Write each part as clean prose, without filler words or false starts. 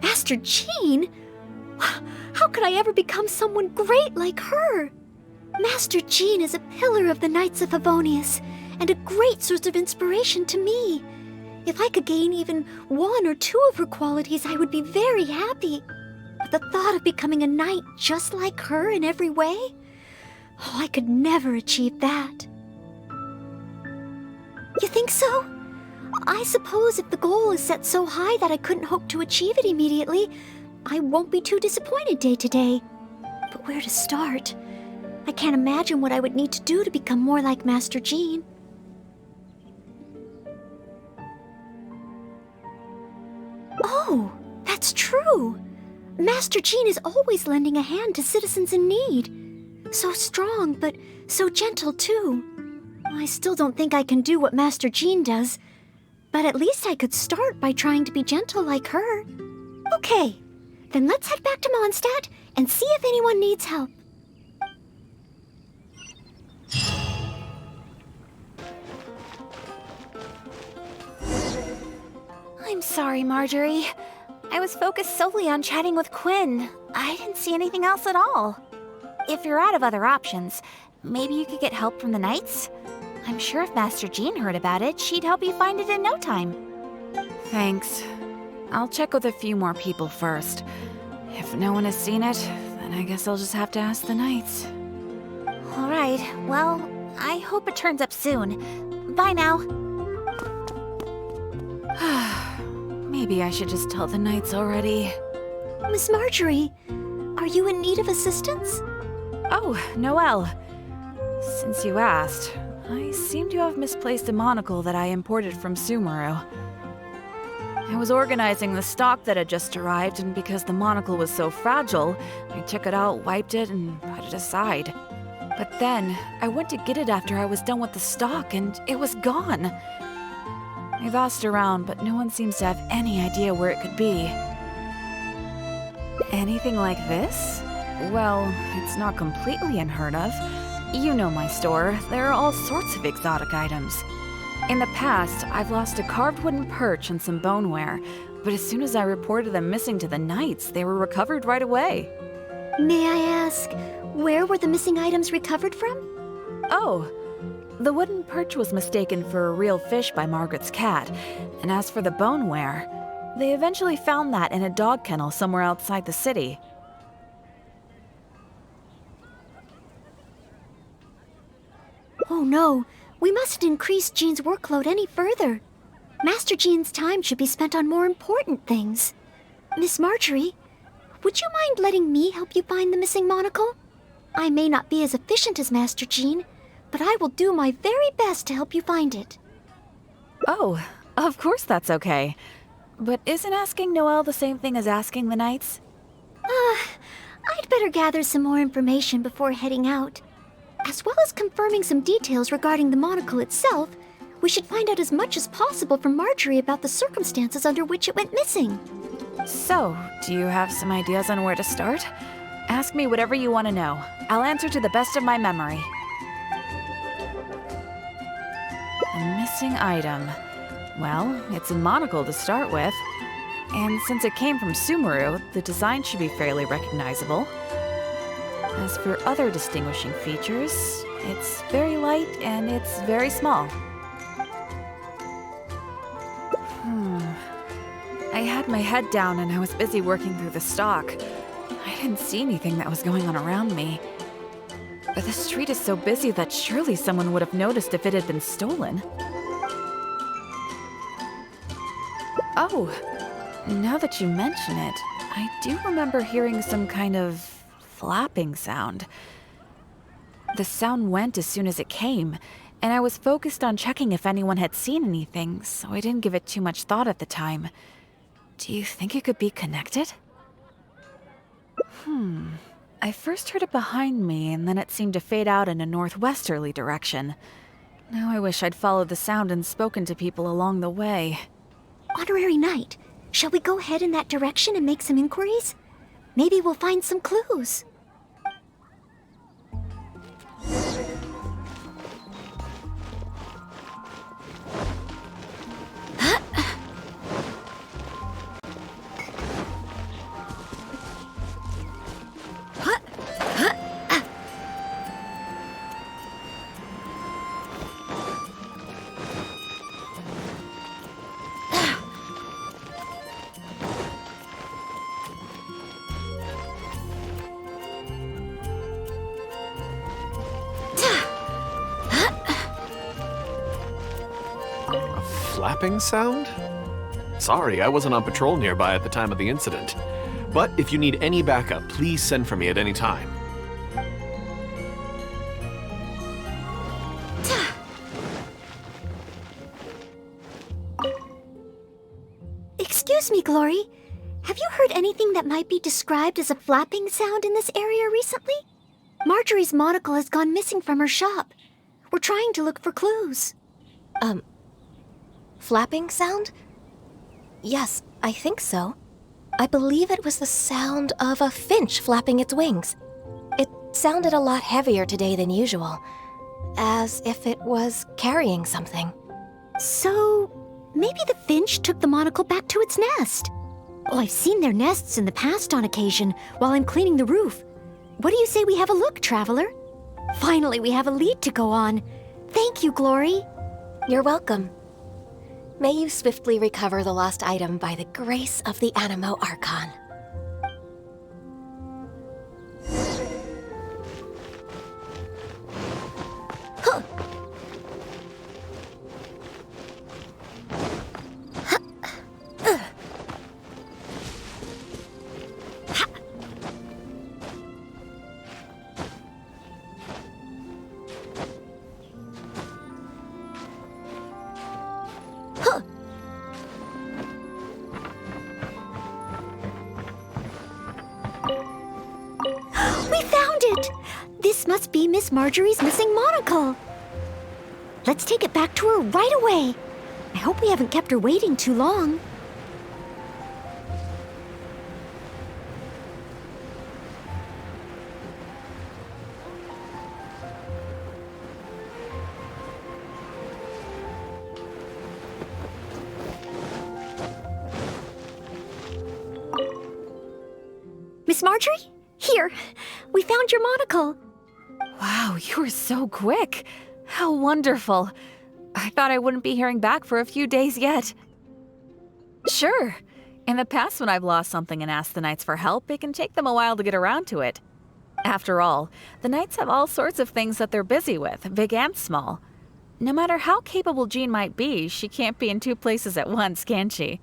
Master Jean? How could I ever become someone great like her? Master Jean is a pillar of the Knights of Favonius, and a great source of inspiration to me. If I could gain even one or two of her qualities, I would be very happy. But the thought of becoming a knight just like her in every way? Oh, I could never achieve that. You think so? I suppose if the goal is set so high that I couldn't hope to achieve it immediately, I won't be too disappointed day to day. But where to start? I can't imagine what I would need to do to become more like Master Jean. Oh, that's true. Master Jean is always lending a hand to citizens in need. So strong, but so gentle too. I still don't think I can do what Master Jean does, but at least I could start by trying to be gentle like her. Okay, then let's head back to Mondstadt and see if anyone needs help. I'm sorry, Marjorie. I was focused solely on chatting with Quinn. I didn't see anything else at all. If you're out of other options, maybe you could get help from the Knights? I'm sure if Master Jean heard about it, she'd help you find it in no time. Thanks. I'll check with a few more people first. If no one has seen it, then I guess I'll just have to ask the Knights. All right, well, I hope it turns up soon. Bye now. Maybe I should just tell the Knights already. Miss Marjorie, are you in need of assistance? Oh, Noelle. Since you asked, I seem to have misplaced a monocle that I imported from Sumeru. I was organizing the stock that had just arrived, and because the monocle was so fragile, I took it out, wiped it, and put it aside. But then, I went to get it after I was done with the stock, and it was gone. I've asked around, but no one seems to have any idea where it could be. Anything like this? Well, it's not completely unheard of. You know my store. There are all sorts of exotic items. In the past, I've lost a carved wooden perch and some boneware, but as soon as I reported them missing to the Knights, they were recovered right away. May I ask, where were the missing items recovered from? Oh, the wooden perch was mistaken for a real fish by Margaret's cat, and as for the boneware, they eventually found that in a dog kennel somewhere outside the city. Oh no, we mustn't increase Jean's workload any further. Master Jean's time should be spent on more important things. Miss Marjorie, would you mind letting me help you find the missing monocle? I may not be as efficient as Master Jean, but I will do my very best to help you find it. Oh, of course that's okay. But isn't asking Noelle the same thing as asking the Knights? I'd better gather some more information before heading out. As well as confirming some details regarding the monocle itself, we should find out as much as possible from Marjorie about the circumstances under which it went missing. So, do you have some ideas on where to start? Ask me whatever you want to know. I'll answer to the best of my memory. A missing item. Well, it's a monocle to start with. And since it came from Sumeru, the design should be fairly recognizable. As for other distinguishing features, it's very light and it's very small. I had my head down and I was busy working through the stock. I didn't see anything that was going on around me. But the street is so busy that surely someone would have noticed if it had been stolen. Oh, now that you mention it, I do remember hearing some kind of flapping sound. The sound went as soon as it came, and I was focused on checking if anyone had seen anything, so I didn't give it too much thought at the time. Do you think it could be connected? I first heard it behind me, and then it seemed to fade out in a northwesterly direction. Now I wish I'd followed the sound and spoken to people along the way. Honorary Knight, shall we go head in that direction and make some inquiries? Maybe we'll find some clues. Flapping sound? Sorry, I wasn't on patrol nearby at the time of the incident. But if you need any backup, please send for me at any time. Excuse me, Glory. Have you heard anything that might be described as a flapping sound in this area recently? Marjorie's monocle has gone missing from her shop. We're trying to look for clues. Flapping sound? Yes, I think so. I believe it was the sound of a finch flapping its wings. It sounded a lot heavier today than usual, as if it was carrying something. So, maybe the finch took the monocle back to its nest. Well, I've seen their nests in the past on occasion while I'm cleaning the roof. What do you say we have a look, Traveler? Finally, we have a lead to go on. Thank you, Glory. You're welcome. May you swiftly recover the lost item by the grace of the Animo Archon. We found it! This must be Miss Marjorie's missing monocle. Let's take it back to her right away. I hope we haven't kept her waiting too long. Miss Marjorie? Here, we found your monocle. Wow, you were so quick. How wonderful. I thought I wouldn't be hearing back for a few days yet. Sure. In the past, when I've lost something and asked the Knights for help, it can take them a while to get around to it. After all, the Knights have all sorts of things that they're busy with, big and small. No matter how capable Jean might be, she can't be in two places at once, can she?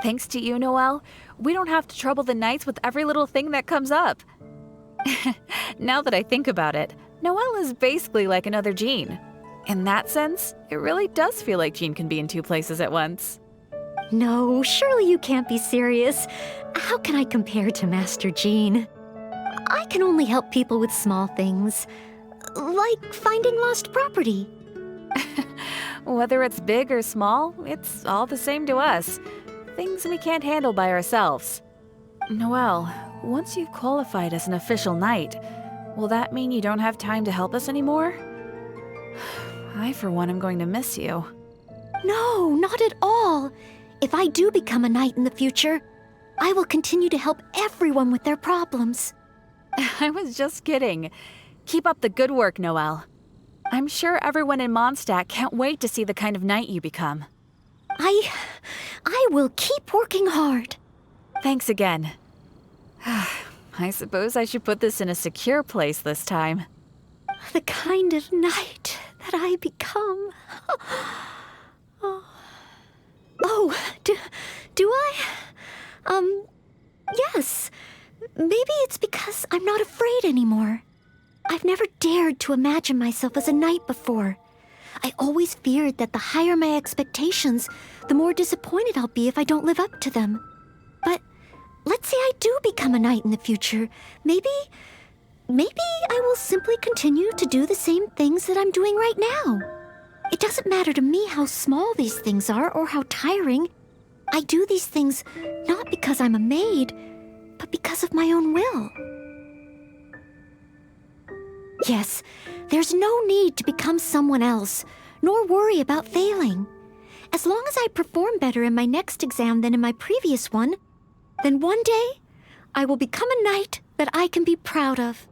Thanks to you, Noelle, we don't have to trouble the Knights with every little thing that comes up. Now that I think about it, Noelle is basically like another Jean. In that sense, it really does feel like Jean can be in two places at once. No, surely you can't be serious. How can I compare to Master Jean? I can only help people with small things, like finding lost property. Whether it's big or small, it's all the same to us. Things we can't handle by ourselves. Noelle, once you've qualified as an official knight, will that mean you don't have time to help us anymore? I, for one, am going to miss you. No, not at all. If I do become a knight in the future, I will continue to help everyone with their problems. I was just kidding. Keep up the good work, Noelle. I'm sure everyone in Mondstadt can't wait to see the kind of knight you become. I will keep working hard. Thanks again. I suppose I should put this in a secure place this time. The kind of knight that I become. Oh, do I? Yes. Maybe it's because I'm not afraid anymore. I've never dared to imagine myself as a knight before. I always feared that the higher my expectations, the more disappointed I'll be if I don't live up to them. But let's say I do become a knight in the future. Maybe I will simply continue to do the same things that I'm doing right now. It doesn't matter to me how small these things are or how tiring. I do these things not because I'm a maid, but because of my own will. Yes, there's no need to become someone else, nor worry about failing. As long as I perform better in my next exam than in my previous one, then one day I will become a knight that I can be proud of.